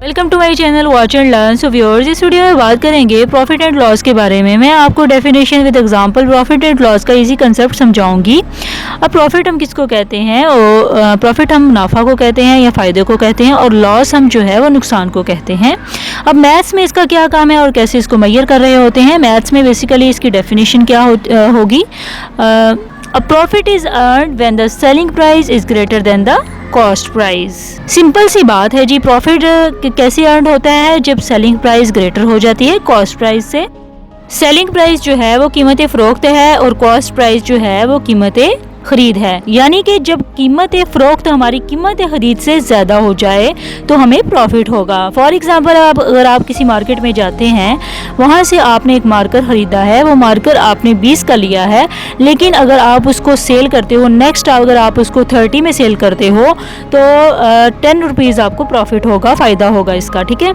Welcome to my channel watch and learn. So viewers, इस video में बात करेंगे प्रॉफिट एंड लॉस के बारे में। मैं आपको definition with example profit and loss का इजी कंसेप्ट समझाऊंगी। अब प्रॉफिट हम किसको कहते हैं? और प्रॉफिट हम मुनाफा को कहते हैं या फ़ायदे को कहते हैं, और लॉस हम जो है वो नुकसान को कहते हैं। अब मैथ्स में इसका क्या काम है और कैसे इसको मैयर कर रहे होते हैं? मैथ्स में बेसिकली इसकी डेफिनेशन क्या होगी? A profit is earned when the selling price is greater than the cost price. Simple सी बात है जी। प्रॉफिट कैसे अर्न होता है? जब सेलिंग प्राइस ग्रेटर हो जाती है कॉस्ट प्राइस से। सेलिंग प्राइस जो है वो कीमत फ़रोख्त है और कॉस्ट प्राइस जो है वो कीमत ख़रीद है। यानी कि जब कीमत फ़रोख्त हमारी कीमत ख़रीद से ज़्यादा हो जाए तो हमें प्रॉफिट होगा। फॉर एग्ज़ाम्पल, अगर आप किसी मार्केट में जाते हैं, वहाँ से आपने एक मार्कर ख़रीदा है, वो मार्कर आपने 20 का लिया है, लेकिन अगर आप उसको सेल करते हो, नेक्स्ट अगर आप उसको 30 में सेल करते हो तो 10 रुपीज़ आपको प्रॉफिट होगा, फ़ायदा होगा इसका। ठीक है,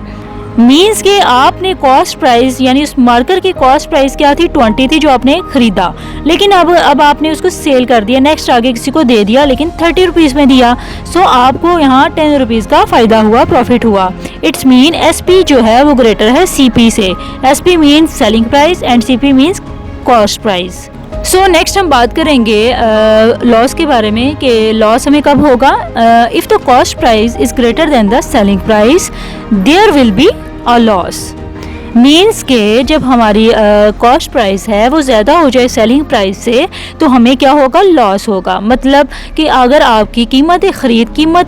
मीन्स कि आपने कॉस्ट प्राइस यानी उस मार्कर की कॉस्ट प्राइस क्या थी? 20 थी जो आपने ख़रीदा, लेकिन अब आपने उसको सेल कर दिया, नेक्स्ट आगे किसी को दे दिया, लेकिन 30 रुपीज़ में दिया। सो आपको यहाँ 10 रुपीज़ का फ़ायदा हुआ, प्रॉफिट हुआ। इट्स मीन SP जो है वो ग्रेटर है CP से। SP means selling price and CP means cost price. So next हम बात करेंगे लॉस के बारे में कि लॉस हमें कब होगा? If the cost price is greater than the selling price there will be a loss. Means के जब हमारी कॉस्ट प्राइस है वो ज़्यादा हो जाए सेलिंग प्राइस से तो हमें क्या होगा? लॉस होगा। मतलब कि अगर आपकी कीमत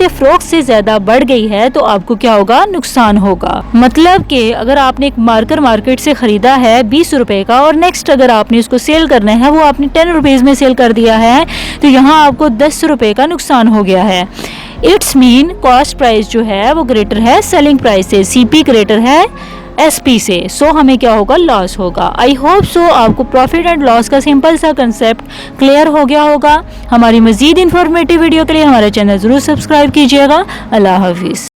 फ़रोख्त से ज़्यादा बढ़ गई है तो आपको क्या होगा? नुकसान होगा। मतलब कि अगर आपने एक मार्कर मार्केट से ख़रीदा है 20 रुपये का, और नेक्स्ट अगर आपने उसको सेल करना है वो आपने 10 रुपीज़ में सेल कर दिया है, तो यहाँ आपको 10 रुपये का नुकसान हो गया है। इट्स मीन कॉस्ट प्राइस जो है वो ग्रेटर है सेलिंग प्राइस से, CP ग्रेटर है SP से। सो हमें क्या होगा? लॉस होगा। आई होप सो आपको प्रॉफिट एंड लॉस का सिंपल सा कंसेप्ट क्लियर हो गया होगा। हमारी मज़ीद इन्फॉर्मेटिव वीडियो के लिए हमारा चैनल ज़रूर सब्सक्राइब कीजिएगा। अल्लाह हाफिज़।